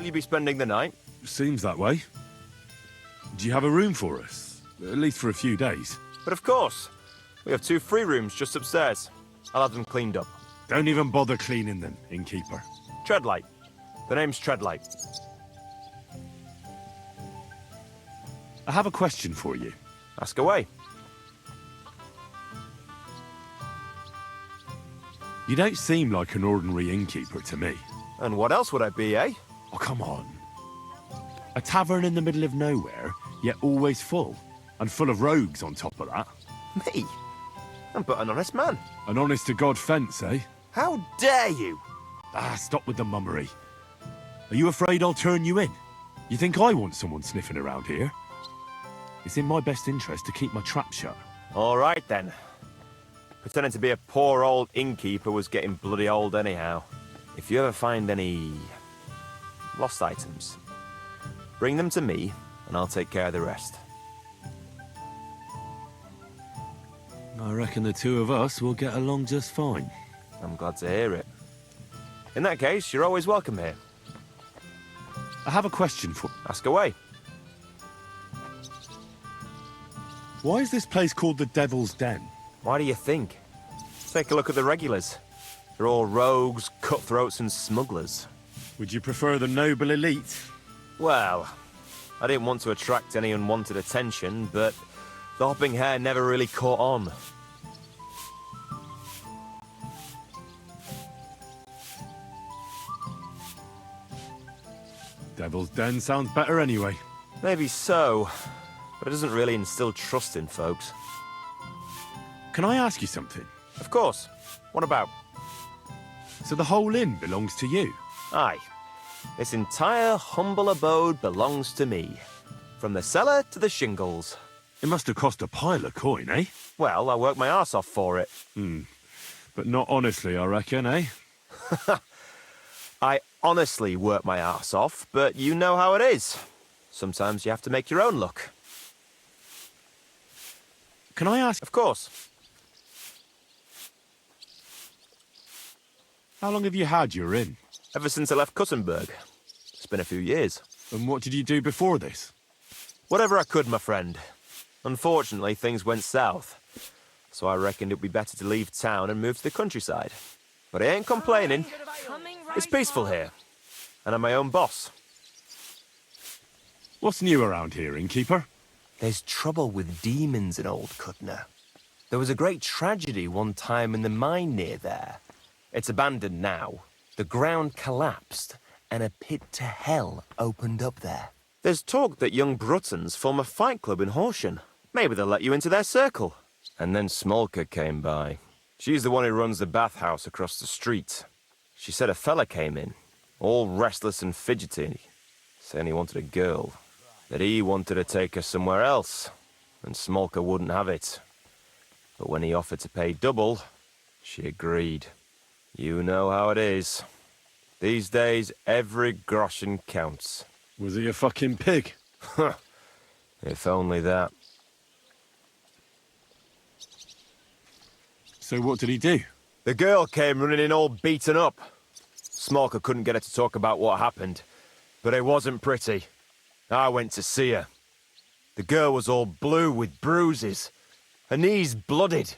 you be spending the night? Seems that way. Do you have a room for us? At least for a few days. But of course. We have 2 free rooms just upstairs. I'll have them cleaned up. Don't even bother cleaning them, innkeeper. Treadlight. The name's Treadlight. I have a question for you. Ask away. You don't seem like an ordinary innkeeper to me. And what else would I be, eh? Oh, come on. A tavern in the middle of nowhere, yet always full. And full of rogues on top of that. Me? I'm but an honest man. An honest-to-God fence, eh? How dare you? Stop with the mummery. Are you afraid I'll turn you in? You think I want someone sniffing around here? It's in my best interest to keep my trap shut. All right, then. Pretending to be a poor old innkeeper was getting bloody old anyhow. If you ever find any lost items, bring them to me, and I'll take care of the rest. I reckon the 2 of us will get along just fine. I'm glad to hear it. In that case, you're always welcome here. I have a question for... Ask away. Why is this place called the Devil's Den? Why do you think? Take a look at the regulars. They're all rogues, cutthroats, and smugglers. Would you prefer the noble elite? Well, I didn't want to attract any unwanted attention, but the hopping hair never really caught on. Devil's Den sounds better anyway. Maybe so, but it doesn't really instill trust in folks. Can I ask you something? Of course. What about? So the whole inn belongs to you? Aye. This entire humble abode belongs to me. From the cellar to the shingles. It must have cost a pile of coin, eh? Well, I worked my arse off for it. But not honestly, I reckon, eh? I honestly work my arse off, but you know how it is. Sometimes you have to make your own luck. Can I ask... Of course. How long have you had your inn? Ever since I left Cuttenberg. It's been a few years. And what did you do before this? Whatever I could, my friend. Unfortunately, things went south. So I reckoned it'd be better to leave town and move to the countryside. But I ain't complaining. It's peaceful here. And I'm my own boss. What's new around here, innkeeper? There's trouble with demons in Old Cutner. There was a great tragedy one time in the mine near there. It's abandoned now. The ground collapsed, and a pit to hell opened up there. There's talk that young Bruttons form a fight club in Horsham. Maybe they'll let you into their circle. And then Smolka came by. She's the one who runs the bathhouse across the street. She said a fella came in, all restless and fidgety, saying he wanted a girl. That he wanted to take her somewhere else, and Smolka wouldn't have it. But when he offered to pay double, she agreed. You know how it is. These days, every groschen counts. Was he a fucking pig? If only that. So what did he do? The girl came running in all beaten up. Smolka couldn't get her to talk about what happened, but it wasn't pretty. I went to see her. The girl was all blue with bruises. Her knees blooded.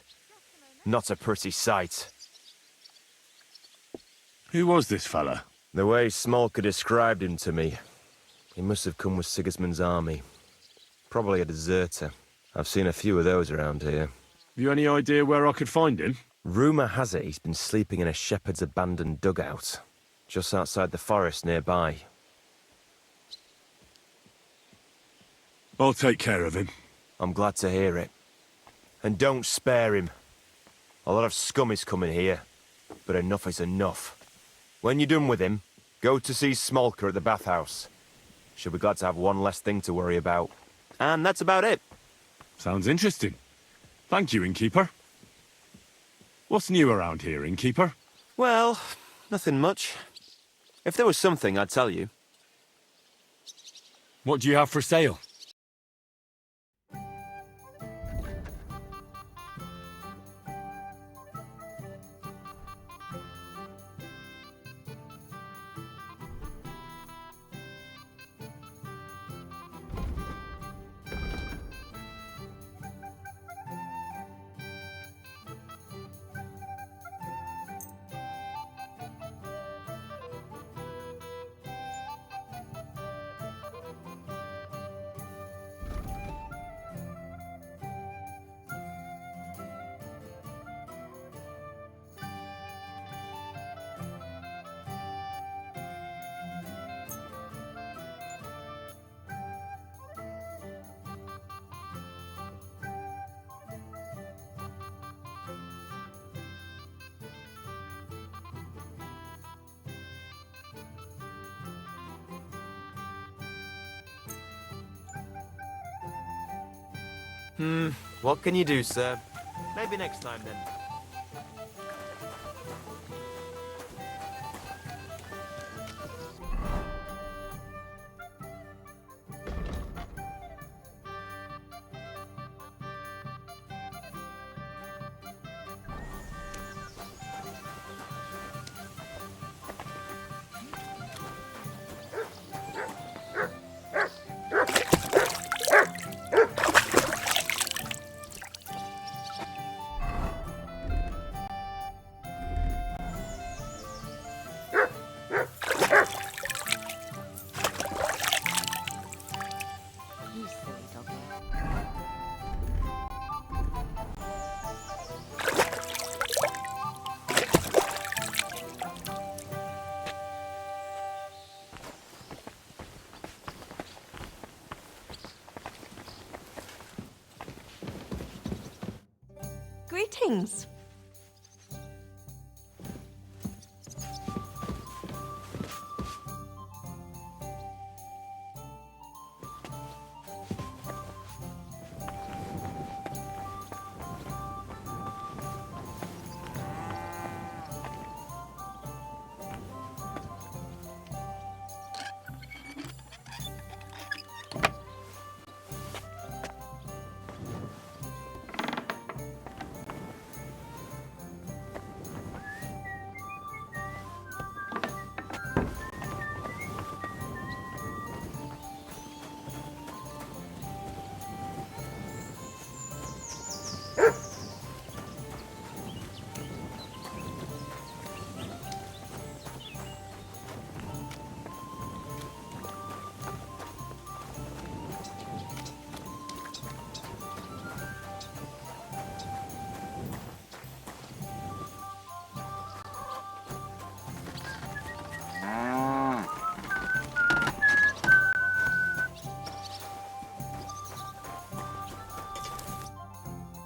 Not a pretty sight. Who was this fella? The way Smolka described him to me, he must have come with Sigismund's army. Probably a deserter. I've seen a few of those around here. Have you any idea where I could find him? Rumour has it he's been sleeping in a shepherd's abandoned dugout, just outside the forest nearby. I'll take care of him. I'm glad to hear it. And don't spare him. A lot of scum is coming here, but enough is enough. When you're done with him, go to see Smolka at the bathhouse. She'll be glad to have one less thing to worry about. And that's about it. Sounds interesting. Thank you, innkeeper. What's new around here, innkeeper? Well, nothing much. If there was something, I'd tell you. What do you have for sale? What can you do, sir? Maybe next time then. You silly doggy. Greetings.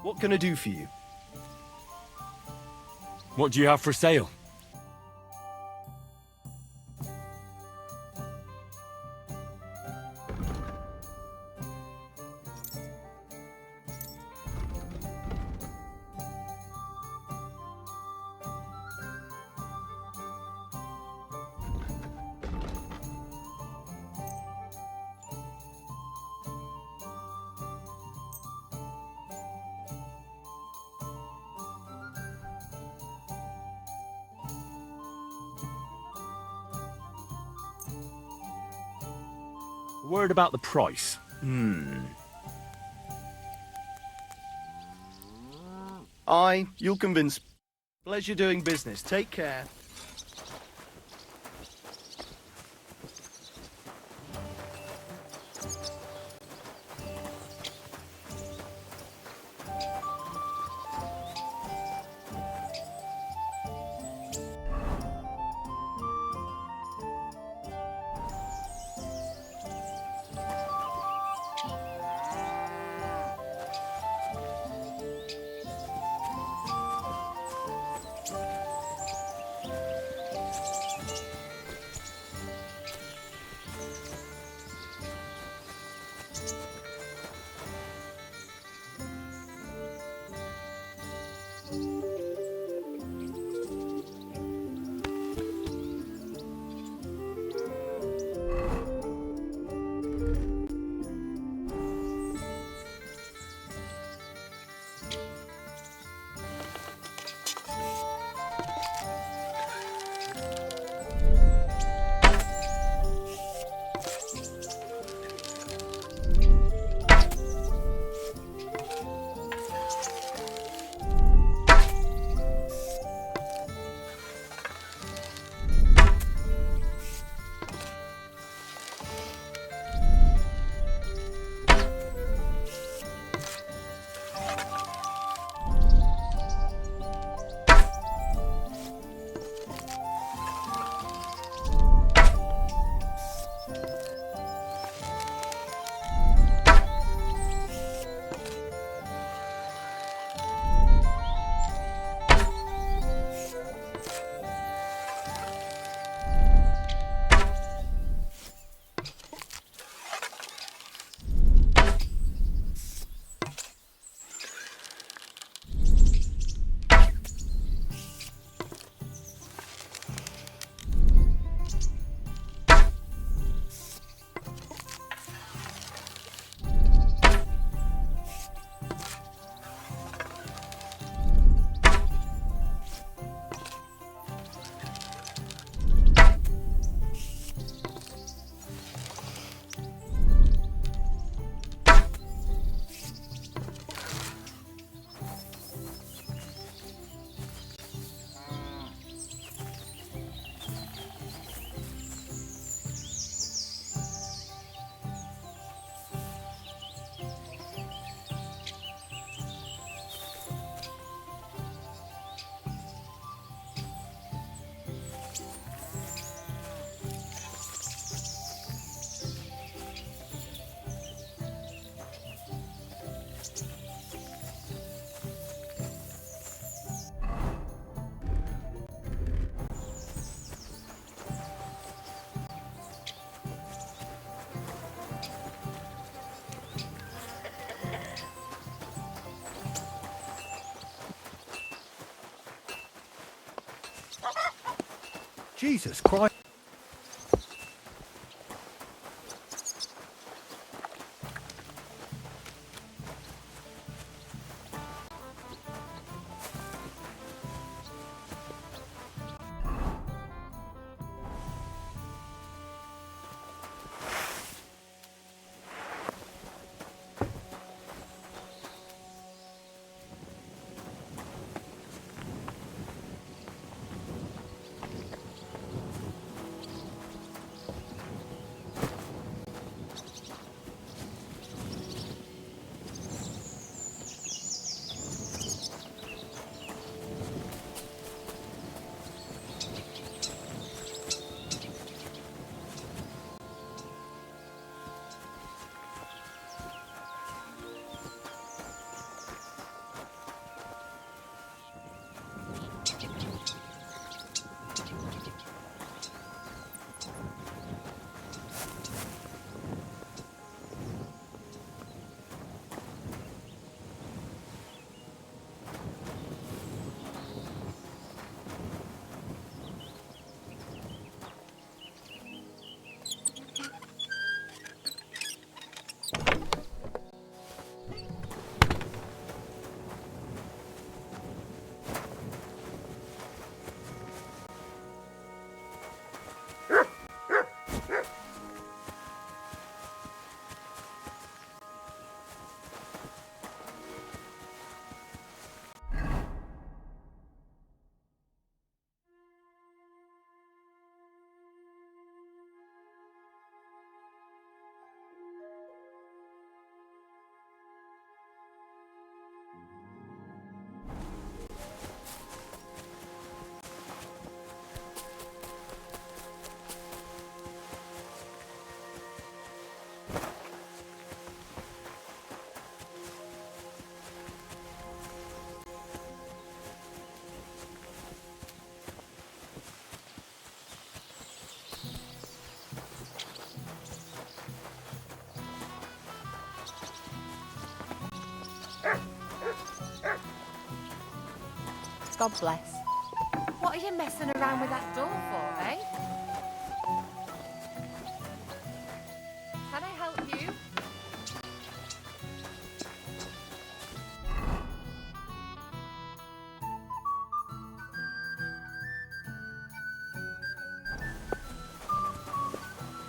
What can I do for you? What do you have for sale? A word about the price. Aye, you'll convince. Pleasure doing business. Take care. Jesus Christ. God bless. What are you messing around with that door for, eh? Can I help you?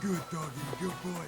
Good doggy, good boy.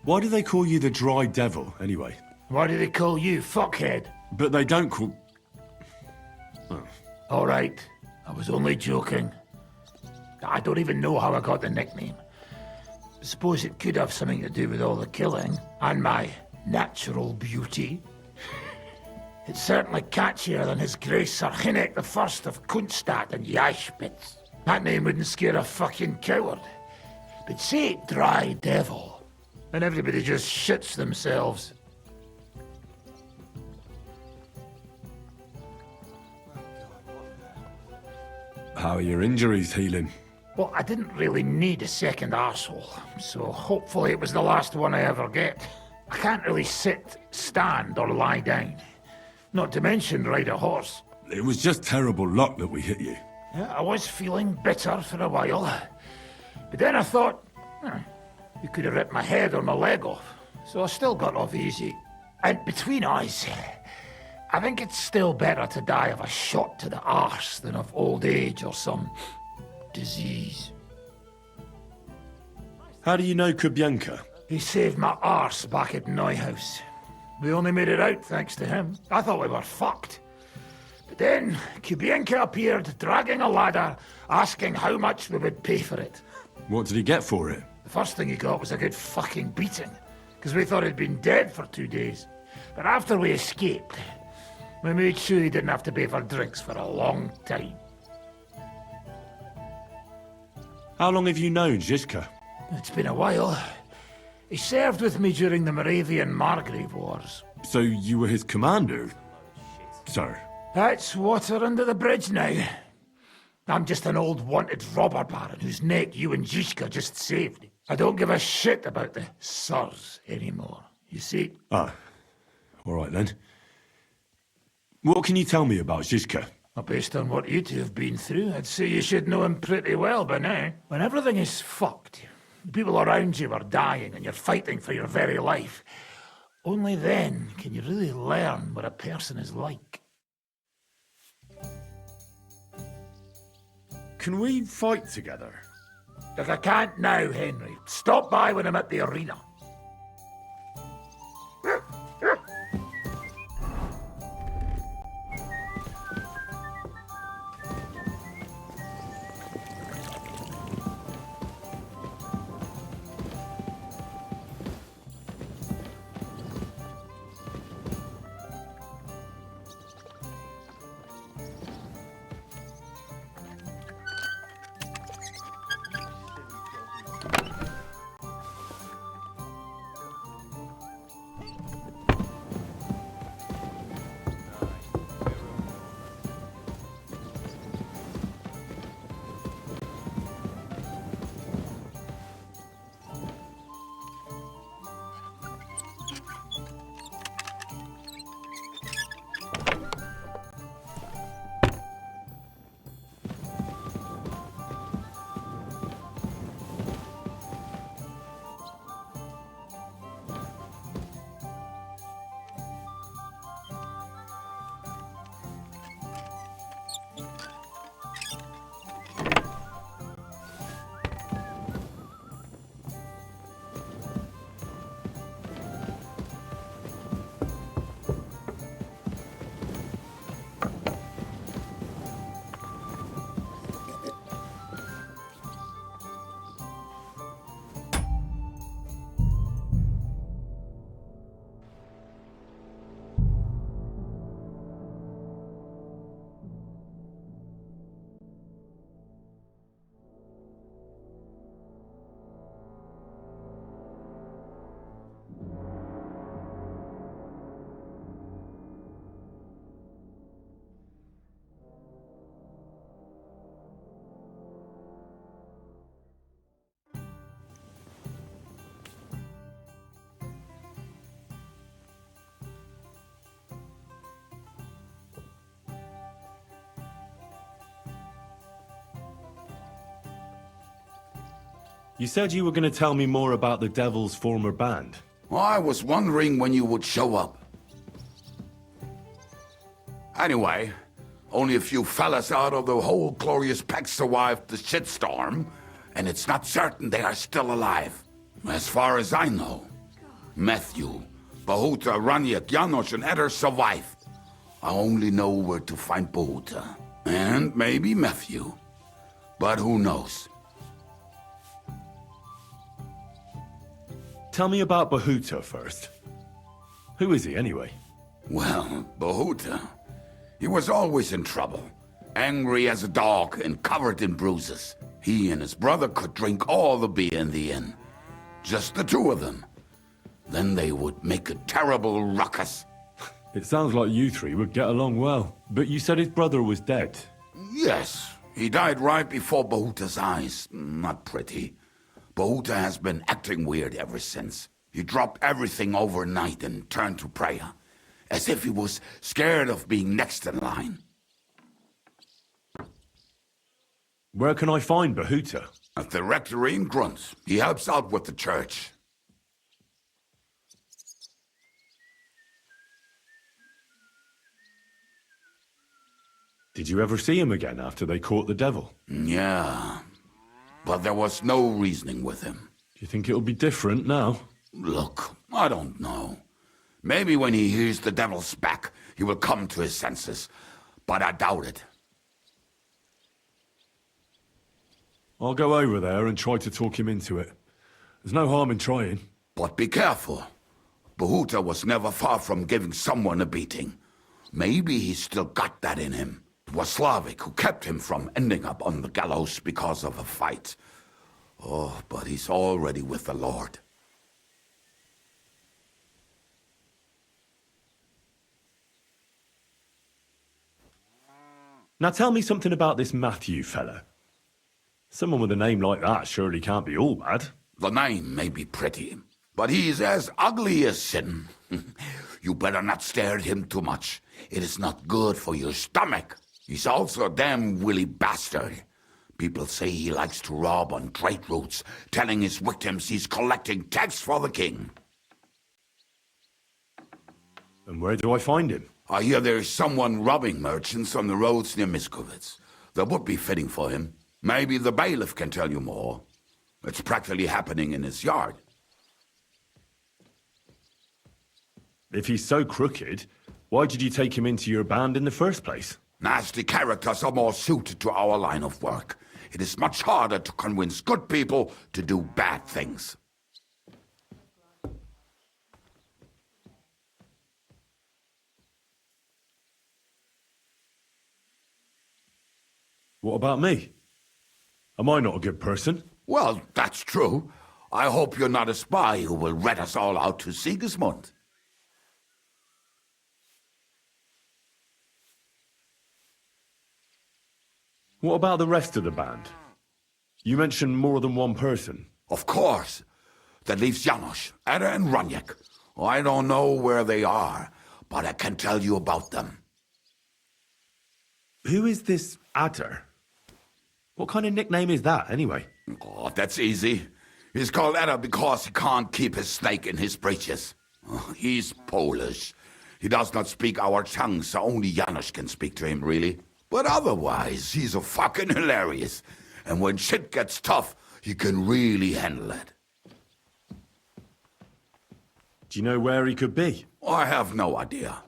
Why do they call you the Dry Devil, anyway? Why do they call you fuckhead? But they don't call... All right, I was only joking. I don't even know how I got the nickname. I suppose it could have something to do with all the killing and my natural beauty. It's certainly catchier than His Grace Sir Hinnek I of Kunstadt and Yashpitz. That name wouldn't scare a fucking coward. But say Dry Devil, and everybody just shits themselves. How are your injuries healing? Well, I didn't really need a second arsehole, so hopefully it was the last one I ever get. I can't really sit, stand, or lie down. Not to mention ride a horse. It was just terrible luck that we hit you. Yeah, I was feeling bitter for a while. But then I thought, you could have ripped my head or my leg off. So I still got off easy. And between us, I think it's still better to die of a shot to the arse than of old age or some disease. How do you know Kubienka? He saved my arse back at Neuhaus. We only made it out thanks to him. I thought we were fucked. But then Kubienka appeared, dragging a ladder, asking how much we would pay for it. What did he get for it? The first thing he got was a good fucking beating, because we thought he'd been dead for 2 days. But after we escaped, we made sure he didn't have to pay for drinks for a long time. How long have you known Zizka? It's been a while. He served with me during the Moravian-Margrave Wars. So you were his commander? Sir. That's water under the bridge now. I'm just an old wanted robber baron whose neck you and Zizka just saved. I don't give a shit about the sirs anymore, you see? Ah, all right then. What can you tell me about Zizka? Well, based on what you two have been through, I'd say you should know him pretty well by now. When everything is fucked, the people around you are dying and you're fighting for your very life, only then can you really learn what a person is like. Can we fight together? Look, I can't now, Henry. Stop by when I'm at the arena. You said you were going to tell me more about the Devil's former band. I was wondering when you would show up. Anyway, only a few fellas out of the whole glorious pack survived the shitstorm, and it's not certain they are still alive. As far as I know. Matthew, Bahuta, Raniak, Janos, and Eder survived. I only know where to find Bahuta. And maybe Matthew. But who knows? Tell me about Bahuta first. Who is he, anyway? Well, Bahuta, he was always in trouble. Angry as a dog and covered in bruises. He and his brother could drink all the beer in the inn. Just the two of them. Then they would make a terrible ruckus. It sounds like you three would get along well. But you said his brother was dead. Yes, he died right before Bahuta's eyes. Not pretty. Bahuta has been acting weird ever since. He dropped everything overnight and turned to prayer. As if he was scared of being next in line. Where can I find Bahuta? At the rectory in Grunt. He helps out with the church. Did you ever see him again after they caught the devil? Yeah, but there was no reasoning with him. Do you think it'll be different now? Look, I don't know. Maybe when he hears the devil's back, he will come to his senses. But I doubt it. I'll go over there and try to talk him into it. There's no harm in trying. But be careful. Bahuta was never far from giving someone a beating. Maybe he's still got that in him. It was Slavic who kept him from ending up on the gallows because of a fight. Oh, but he's already with the Lord. Now tell me something about this Matthew fella. Someone with a name like that surely can't be all bad. The name may be pretty, but he's as ugly as sin. You better not stare at him too much. It is not good for your stomach. He's also a damn willy bastard. People say he likes to rob on trade routes, telling his victims he's collecting tax for the king. And where do I find him? I hear there's someone robbing merchants on the roads near Miskovitz. That would be fitting for him. Maybe the bailiff can tell you more. It's practically happening in his yard. If he's so crooked, why did you take him into your band in the first place? Nasty characters are more suited to our line of work. It is much harder to convince good people to do bad things. What about me? Am I not a good person? Well, that's true. I hope you're not a spy who will rat us all out to Sigismund. What about the rest of the band? You mentioned more than one person. Of course. That leaves Janos, Ada and Raniak. I don't know where they are, but I can tell you about them. Who is this Adder? What kind of nickname is that, anyway? Oh, that's easy. He's called Ada because he can't keep his snake in his breeches. Oh, he's Polish. He does not speak our tongue, so only Janos can speak to him, really. But otherwise, he's a fucking hilarious. And when shit gets tough, he can really handle it. Do you know where he could be? I have no idea.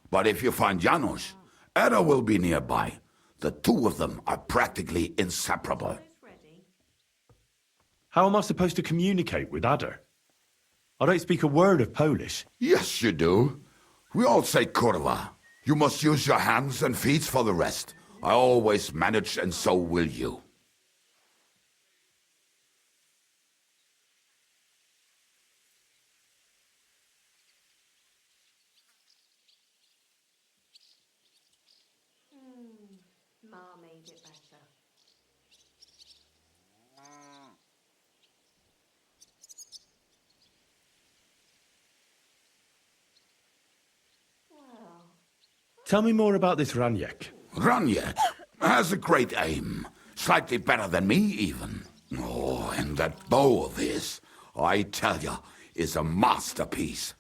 But if you find Janos, Ada will be nearby. The two of them are practically inseparable. How am I supposed to communicate with Adder? I don't speak a word of Polish. Yes, you do. We all say kurwa. You must use your hands and feet for the rest. I always manage, and so will you. Ma made it better. Tell me more about this Raniak. Raniak has a great aim. Slightly better than me, even. Oh, and that bow of his, I tell you, is a masterpiece.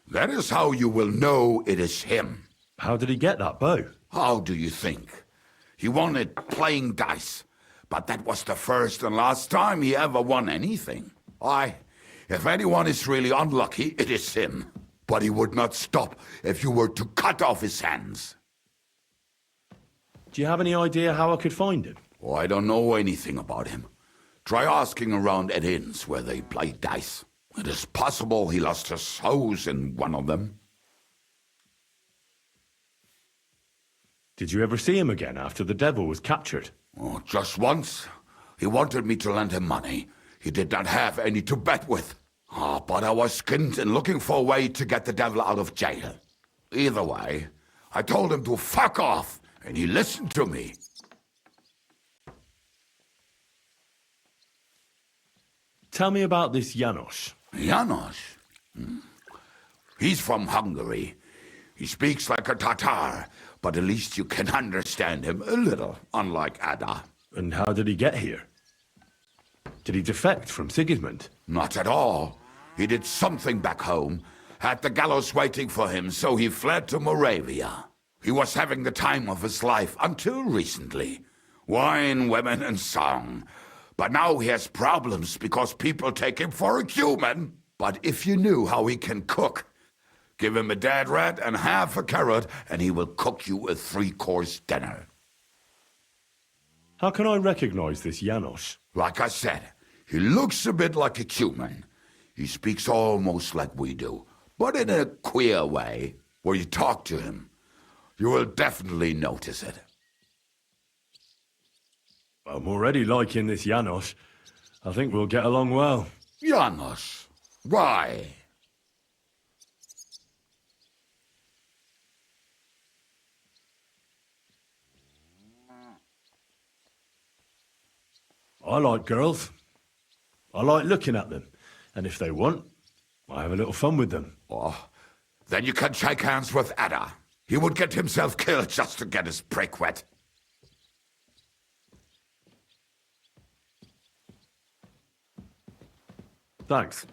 That is how you will know it is him. How did he get that bow? How do you think? He won it playing dice. But that was the first and last time he ever won anything. If anyone is really unlucky, it is him. But he would not stop if you were to cut off his hands. Do you have any idea how I could find him? Oh, I don't know anything about him. Try asking around at inns where they play dice. It is possible he lost his house in one of them. Did you ever see him again after the devil was captured? Oh, just once. He wanted me to lend him money. He did not have any to bet with. But I was skinned and looking for a way to get the devil out of jail. Either way, I told him to fuck off, and he listened to me. Tell me about this Janos. Janos? He's from Hungary. He speaks like a Tatar, but at least you can understand him a little, unlike Ada. And how did he get here? Did he defect from Sigismund? Not at all. He did something back home, had the gallows waiting for him, so he fled to Moravia. He was having the time of his life until recently. Wine, women, and song. But now he has problems because people take him for a human. But if you knew how he can cook, give him a dead rat and half a carrot, and he will cook you a 3-course dinner. How can I recognize this Janos? Like I said, he looks a bit like a human. He speaks almost like we do, but in a queer way. Where you talk to him, you will definitely notice it. I'm already liking this Janos. I think we'll get along well. Janos, why? I like girls. I like looking at them. And if they want, I have a little fun with them. Oh, then you can shake hands with Ada. He would get himself killed just to get his prick wet. Thanks.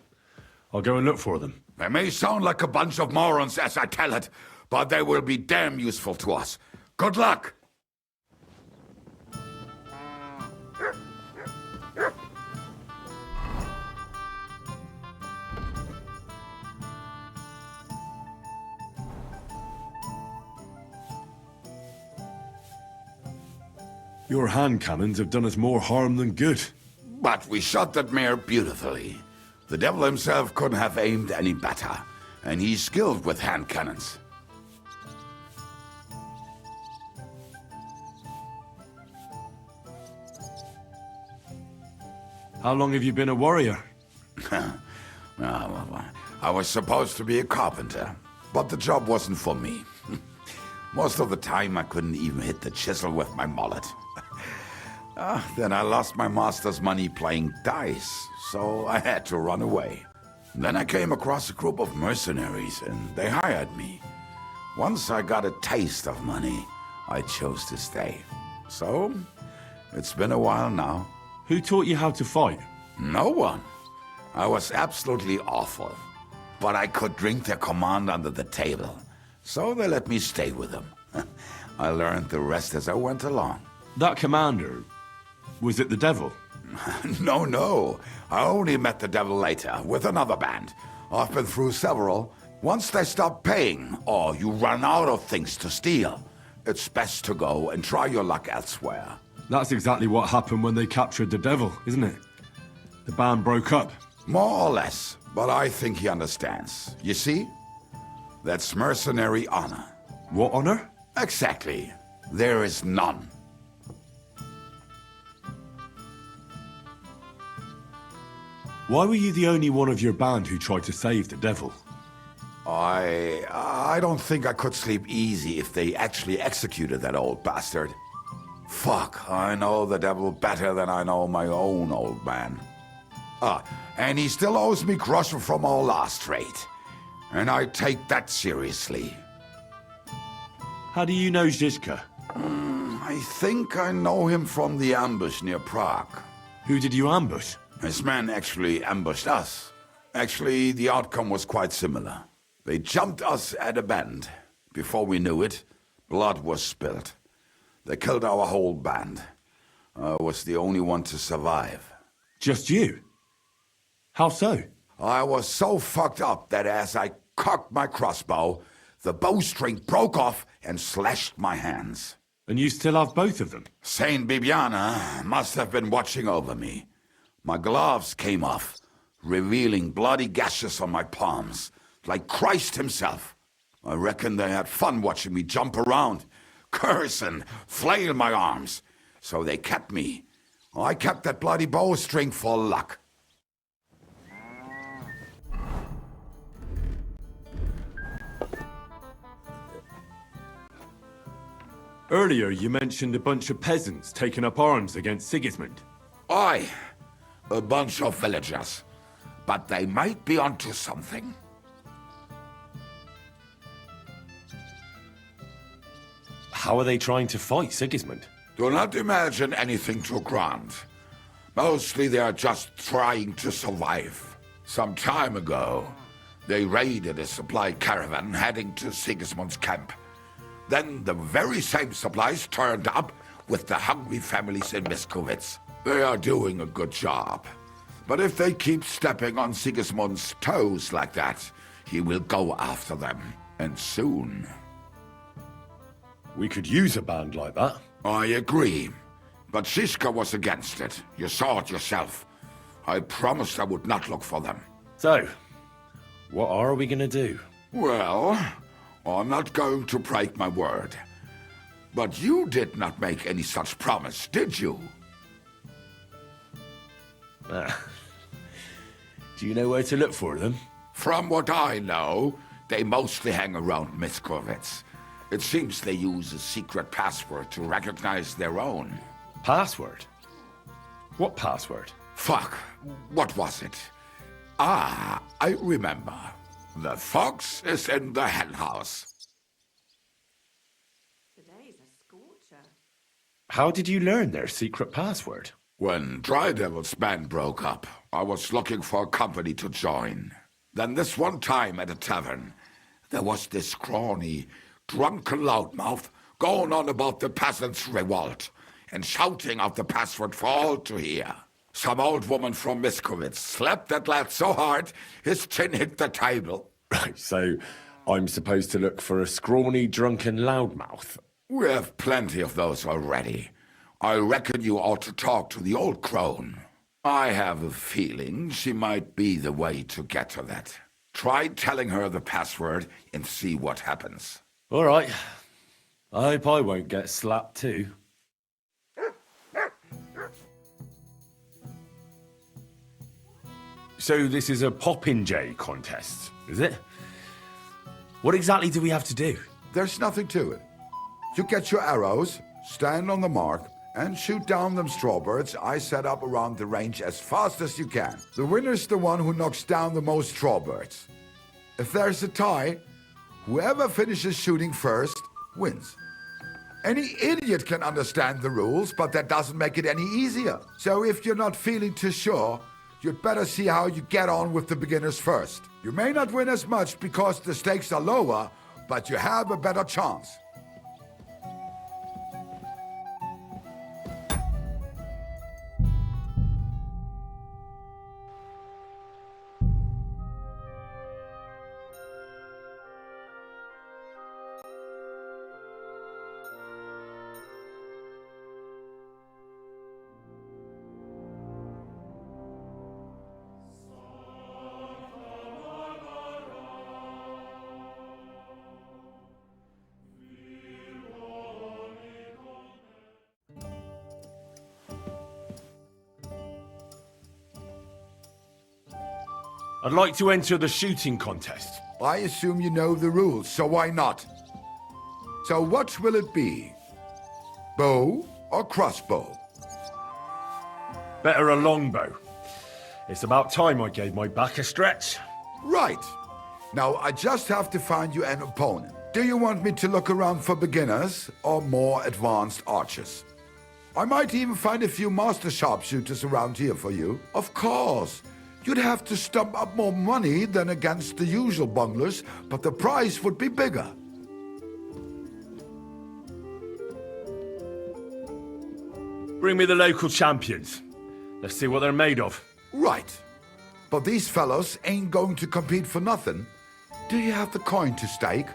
I'll go and look for them. They may sound like a bunch of morons as I tell it, but they will be damn useful to us. Good luck! Your hand cannons have done us more harm than good. But we shot that mare beautifully. The devil himself couldn't have aimed any better, and he's skilled with hand cannons. How long have you been a warrior? I was supposed to be a carpenter, but the job wasn't for me. Most of the time I couldn't even hit the chisel with my mallet. Then I lost my master's money playing dice, so I had to run away. Then I came across a group of mercenaries, and they hired me. Once I got a taste of money, I chose to stay. So, it's been a while now. Who taught you how to fight? No one. I was absolutely awful. But I could drink their command under the table, so they let me stay with them. I learned the rest as I went along. That commander, was it the devil? No. I only met the devil later, with another band. I've been through several. Once they stop paying, or you run out of things to steal, it's best to go and try your luck elsewhere. That's exactly what happened when they captured the devil, isn't it? The band broke up. More or less, but I think he understands. You see? That's mercenary honor. What honor? Exactly. There is none. Why were you the only one of your band who tried to save the devil? I don't think I could sleep easy if they actually executed that old bastard. Fuck, I know the devil better than I know my own old man. And he still owes me groschen from our last trade. And I take that seriously. How do you know Zizka? I think I know him from the ambush near Prague. Who did you ambush? His men actually ambushed us. Actually, the outcome was quite similar. They jumped us at a bend. Before we knew it, blood was spilled. They killed our whole band. I was the only one to survive. Just you? How so? I was so fucked up that as I cocked my crossbow, the bowstring broke off and slashed my hands. And you still have both of them? Saint Bibiana must have been watching over me. My gloves came off, revealing bloody gashes on my palms, like Christ himself. I reckon they had fun watching me jump around, curse and flail my arms. So they kept me. I kept that bloody bowstring for luck. Earlier, you mentioned a bunch of peasants taking up arms against Sigismund. Aye, a bunch of villagers. But they might be onto something. How are they trying to fight Sigismund? Do not imagine anything too grand. Mostly they are just trying to survive. Some time ago, they raided a supply caravan heading to Sigismund's camp. Then the very same supplies turned up with the hungry families in Miskovitz. They are doing a good job. But if they keep stepping on Sigismund's toes like that, he will go after them, and soon. We could use a band like that. I agree. But Siska was against it. You saw it yourself. I promised I would not look for them. So, what are we gonna do? Well, I'm not going to break my word. But you did not make any such promise, did you? Do you know where to look for them? From what I know, they mostly hang around Miskovitz. It seems they use a secret password to recognize their own. Password? What password? Fuck, what was it? Ah, I remember. The fox is in the henhouse. Today's a scorcher. How did you learn their secret password? When Dry Devil's band broke up, I was looking for a company to join. Then this one time at a tavern, there was this scrawny, drunken loudmouth going on about the peasants' revolt and shouting out the password for all to hear. Some old woman from Miskovitz slapped that lad so hard his chin hit the table. Right, so I'm supposed to look for a scrawny, drunken loudmouth. We have plenty of those already. I reckon you ought to talk to the old crone. I have a feeling she might be the way to get to that. Try telling her the password and see what happens. All right. I hope I won't get slapped too. So this is a popinjay contest, is it? What exactly do we have to do? There's nothing to it. You get your arrows, stand on the mark, and shoot down them strawbirds I set up around the range as fast as you can. The winner's the one who knocks down the most strawbirds. If there's a tie, whoever finishes shooting first wins. Any idiot can understand the rules, but that doesn't make it any easier. So if you're not feeling too sure, you'd better see how you get on with the beginners first. You may not win as much because the stakes are lower, but you have a better chance. I'd like to enter the shooting contest. I assume you know the rules, so why not? So what will it be? Bow or crossbow? Better a longbow. It's about time I gave my back a stretch. Right. Now I just have to find you an opponent. Do you want me to look around for beginners or more advanced archers? I might even find a few master sharpshooters around here for you. Of course. You'd have to stump up more money than against the usual bunglers, but the prize would be bigger. Bring me the local champions. Let's see what they're made of. Right. But these fellows ain't going to compete for nothing. Do you have the coin to stake?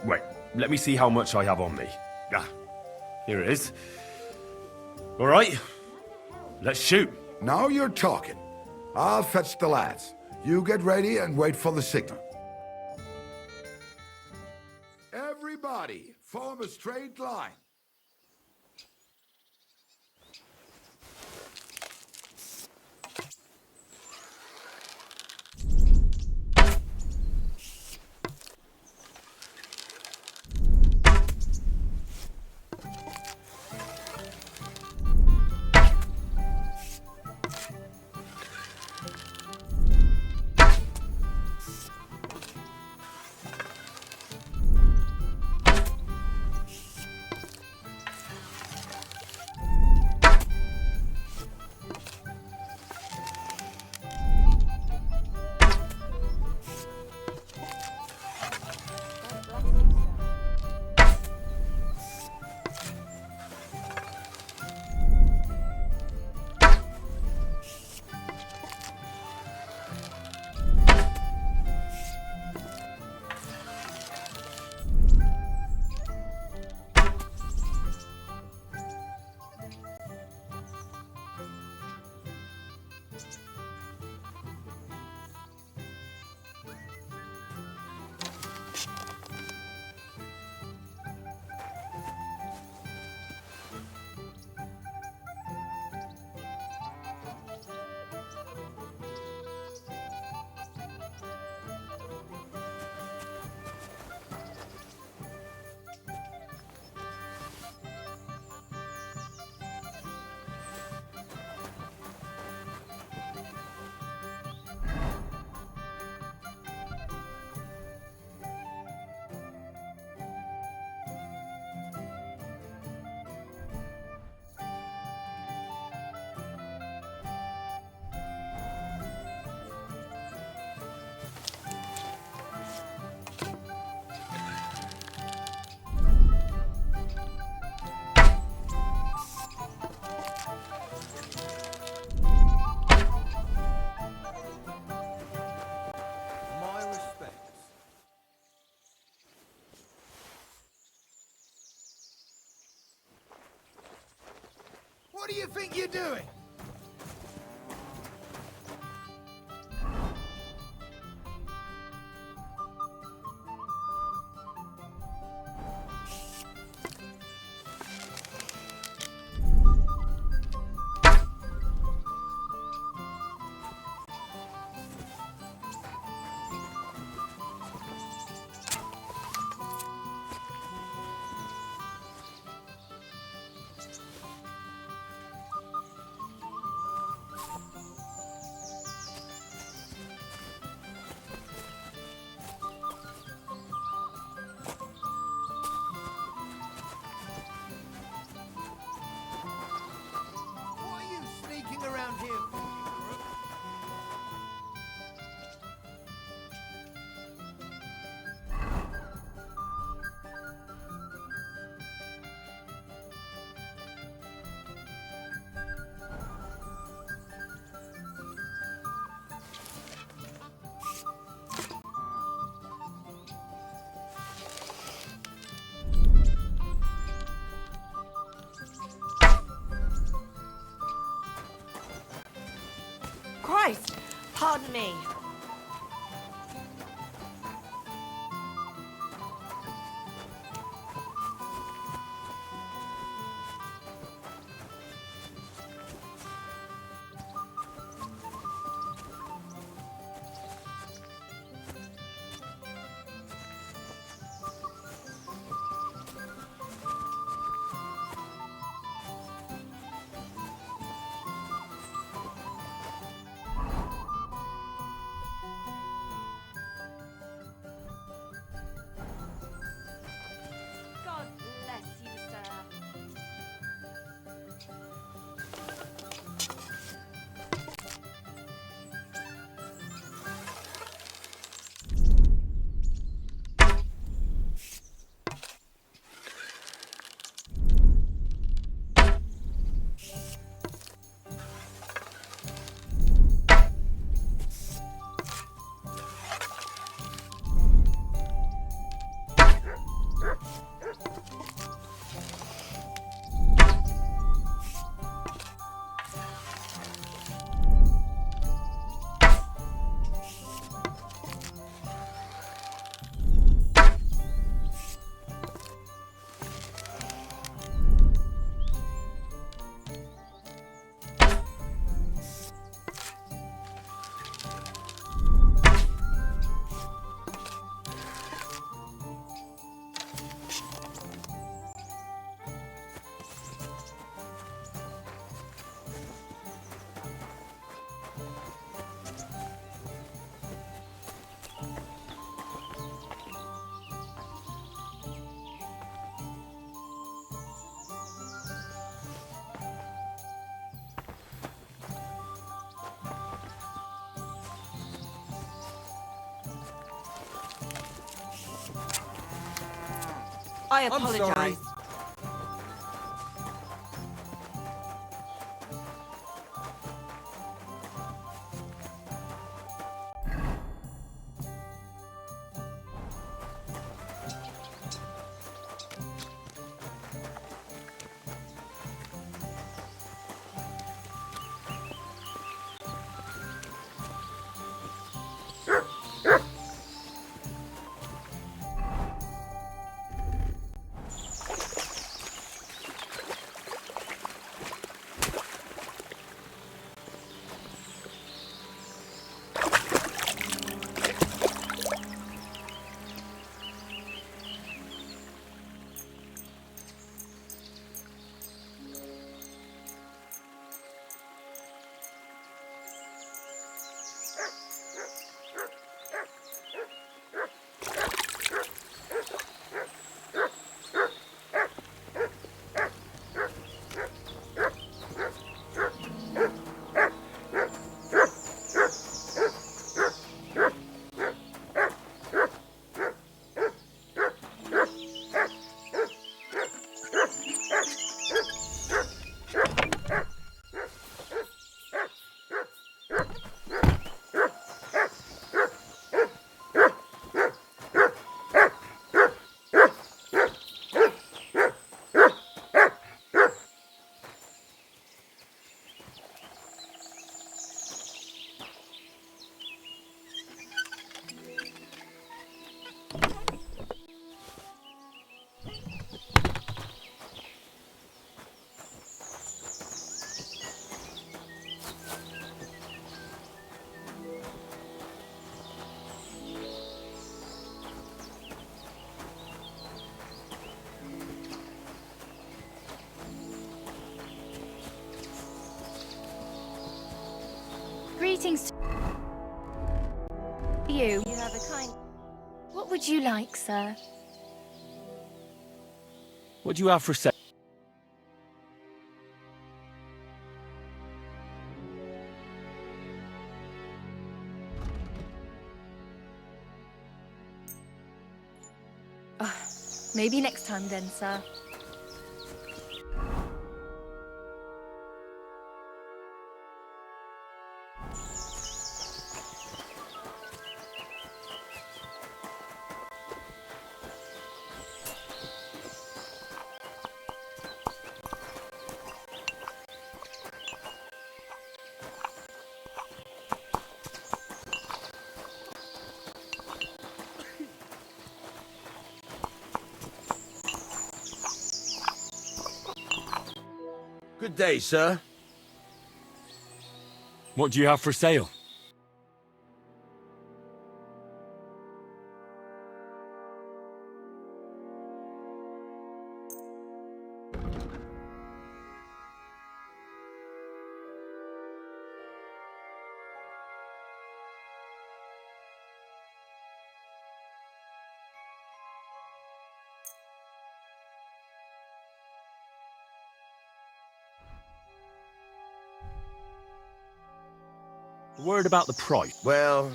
Wait, let me see how much I have on me. Ah, here it is. All right, let's shoot. Now you're talking. I'll fetch the lads. You get ready and wait for the signal. Everybody, form a straight line. What do you think you're doing? What are you sneaking around here for, you crook? Christ! Pardon me. I I'm sorry. apologise. Greetings to you. You have a kind. What would you like, sir? What do you have for sale? Maybe next time then, sir. Good day, sir. What do you have for sale? Word about the price. Well,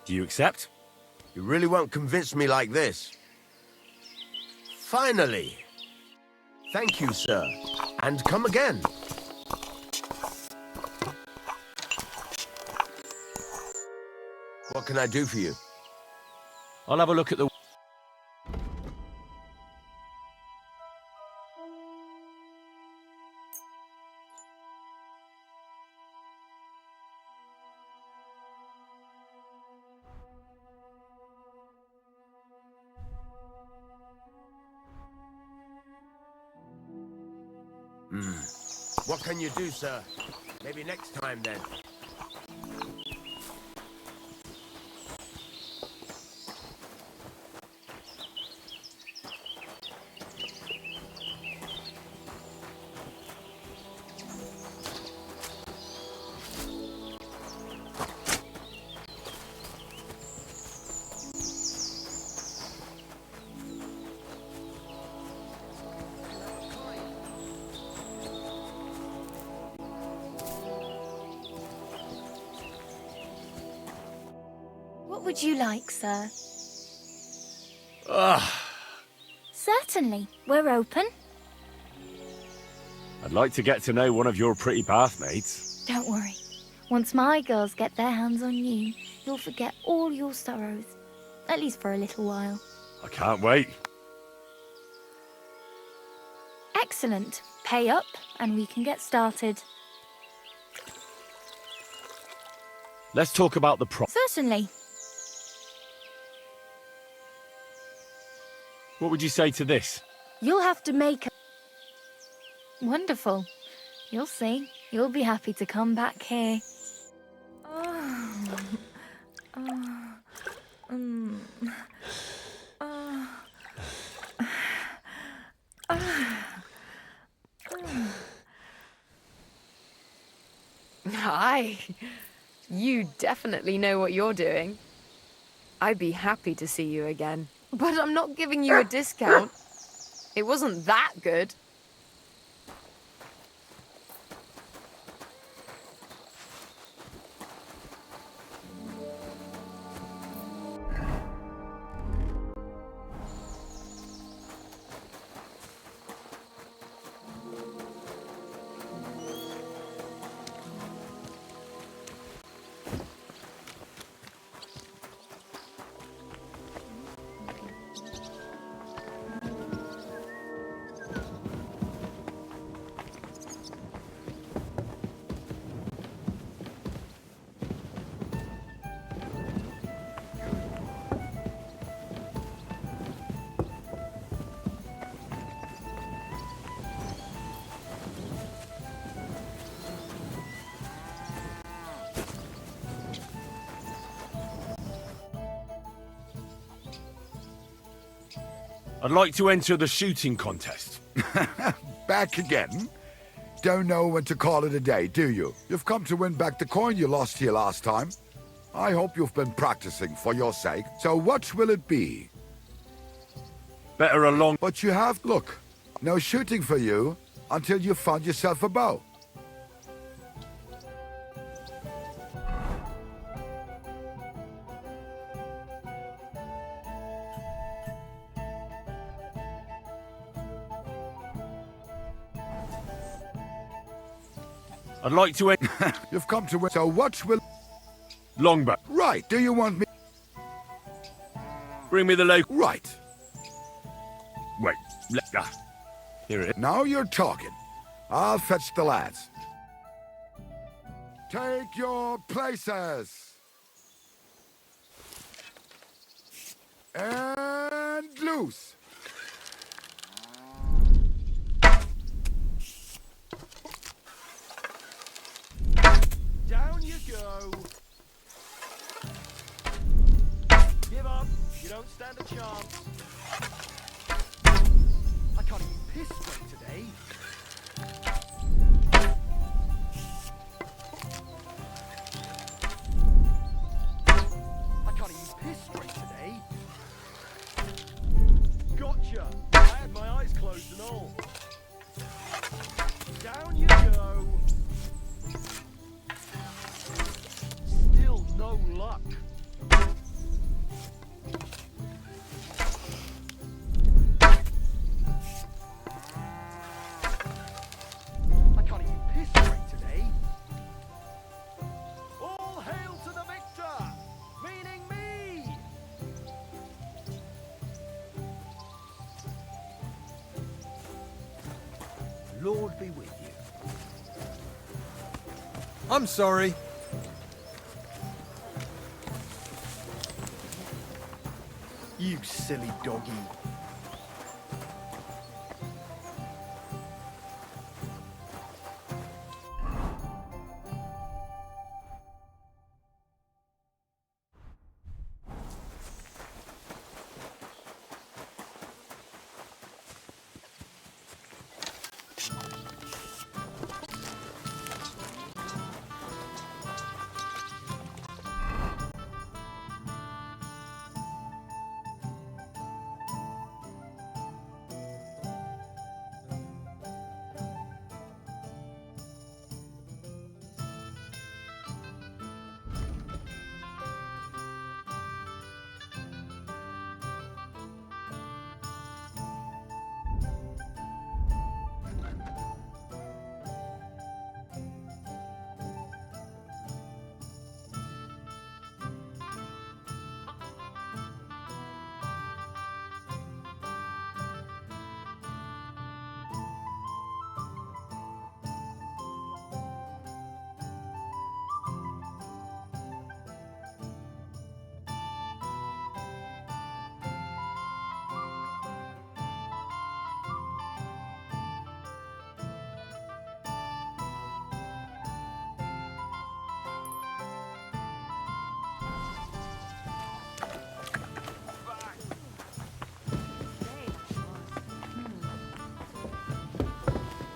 Do you accept? you really won't convince me like this. Finally. Thank you, sir. And come again. What can I do for you? I'll have a look at the... What can you do, sir? Maybe next time, then. What would you like, sir? Ah, Certainly. We're open. I'd like to get to know one of your pretty bathmates. Don't worry. Once my girls get their hands on you, you'll forget all your sorrows. At least for a little while. I can't wait. Excellent. Pay up, and we can get started. Let's talk about the Certainly. What would you say to this? You'll have to make a... Wonderful. You'll see. You'll be happy to come back here. Hi. You definitely know what you're doing. I'd be happy to see you again. But I'm not giving you a discount. It wasn't that good. I'd like to enter the shooting contest. Back again? Don't know when to call it a day, do you? You've come to win back the coin you lost here last time. I hope you've been practicing for your sake. So what will it be? Better along. But you have... Look, no shooting for you until you've found yourself a bow. I'd like to end... You've come to win. So what will... Longbow. Right, do you want me... Bring me the local... Right. Wait. Here it is. Now you're talking. I'll fetch the lads. Take your places. And loose. Down you go. Give up. You don't stand a chance. I can't even piss straight today. I can't even piss straight today. Gotcha. I had my eyes closed and all. Down you go. Still no luck. I can't even piss straight today. All hail to the victor, meaning me. Lord be with you. I'm sorry. You silly doggy.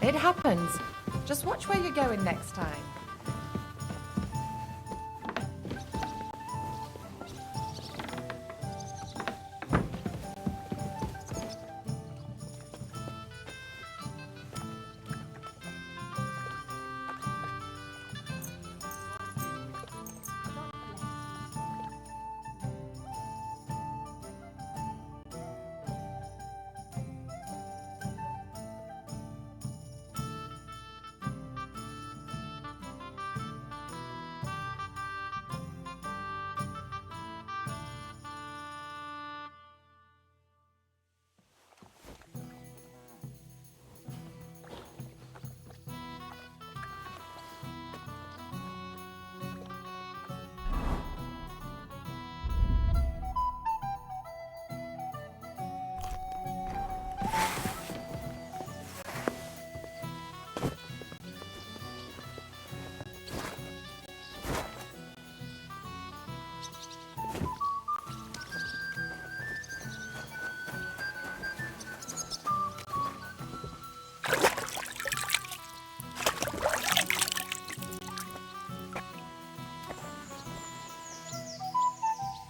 It happens. Just watch where you're going next time.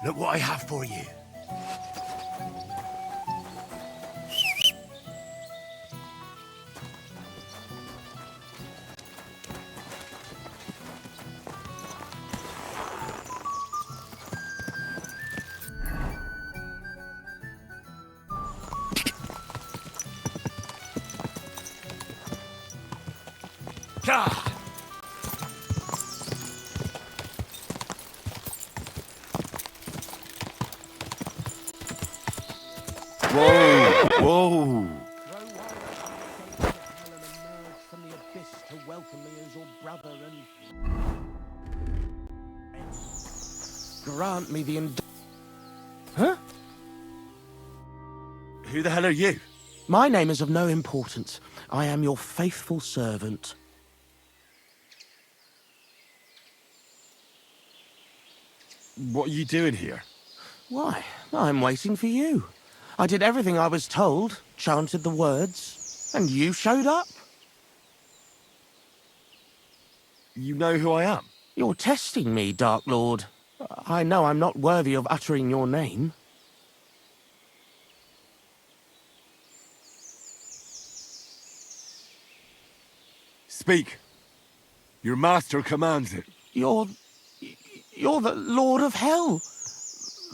Look what I have for you. Ah! Whoa! Whoa! From the abyss to welcome me as your brother and grant me the Huh? Who the hell are you? My name is of no importance. I am your faithful servant. What are you doing here? Why, I'm waiting for you. I did everything I was told, chanted the words, and you showed up. You know who I am? You're testing me, Dark Lord. I know I'm not worthy of uttering your name. Speak. Your master commands it. You're the Lord of Hell.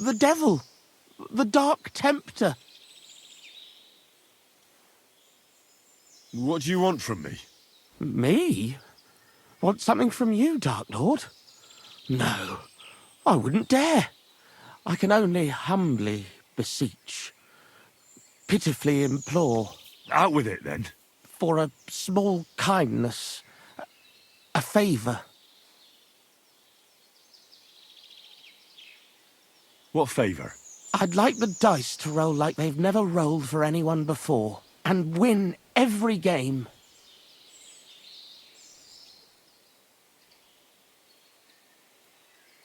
The devil. The Dark Tempter. What do you want from me? Me? Want something from you, Dark Lord? No, I wouldn't dare. I can only humbly beseech, pitifully implore. Out with it, then. For a small kindness, a favour. What favour? I'd like the dice to roll like they've never rolled for anyone before, and win every game.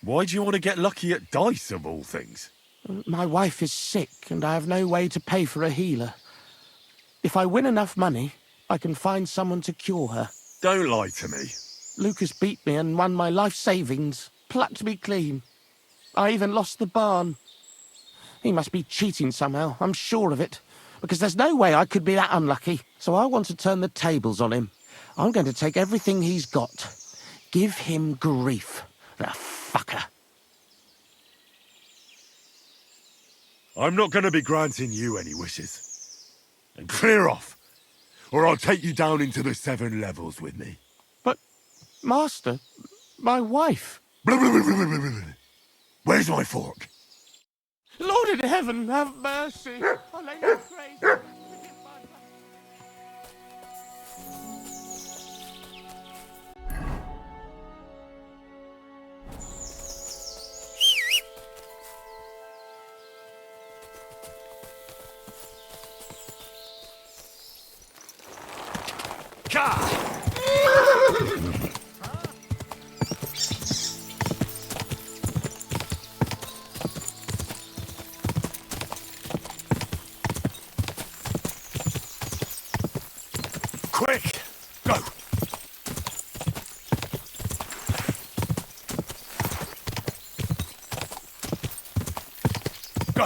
Why do you want to get lucky at dice, of all things? My wife is sick, and I have no way to pay for a healer. If I win enough money, I can find someone to cure her. Don't lie to me. Lucas beat me and won my life savings, plucked me clean. I even lost the barn. He must be cheating somehow, I'm sure of it, because there's no way I could be that unlucky. So I want to turn the tables on him. I'm going to take everything he's got. Give him grief, the fucker. I'm not going to be granting you any wishes. And clear off, or I'll take you down into the 7 levels with me. But, Master, my wife... Blah, blah, blah, blah, blah, blah. Where's my fork? Lord in heaven, have mercy. I'll lay you praise. Quick! Go!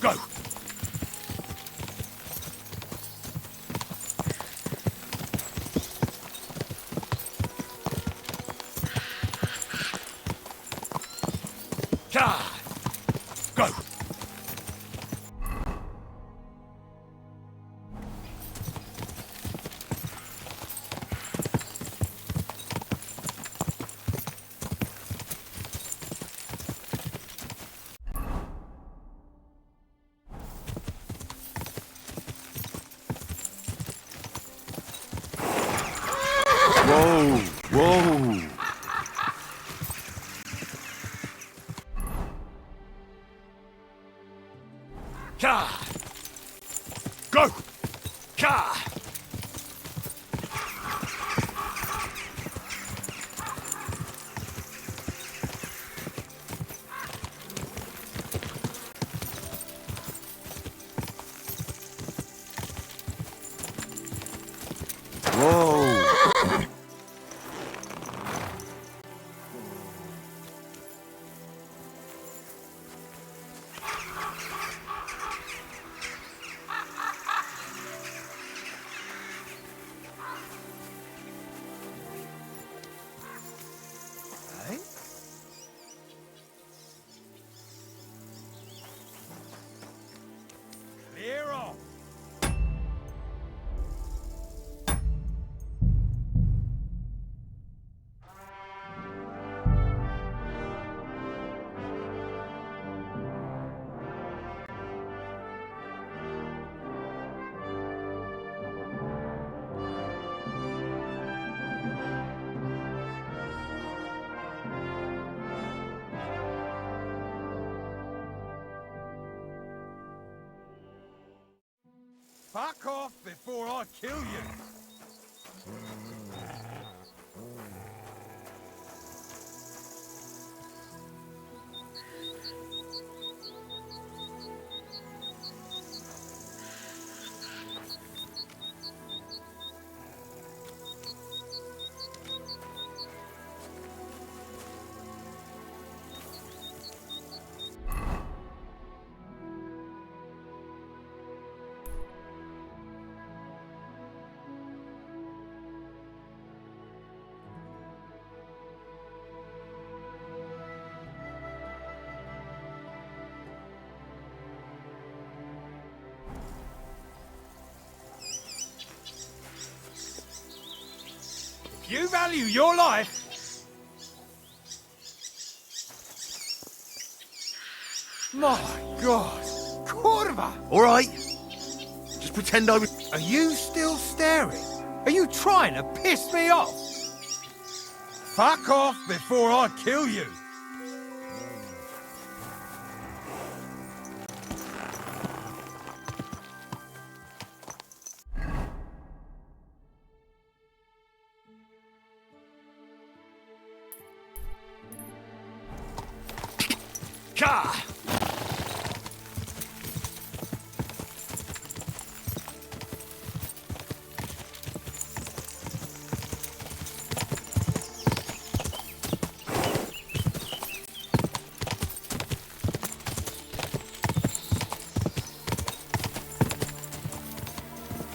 Go! God! Go! Whoa! Whoa! Ka! Go! Ka! Whoa! Clear off! Fuck off before I kill you! If you value your life, my God, Kurva! All right. Just pretend I was... Are you still staring? Are you trying to piss me off? Fuck off before I kill you! Ka!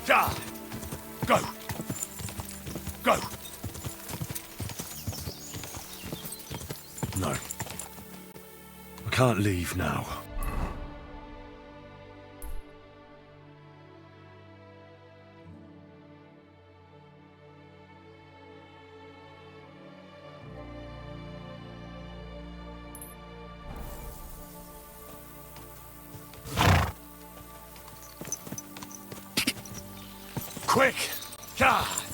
Ka! Go! Go! No. I can't leave now. Quick! Ka!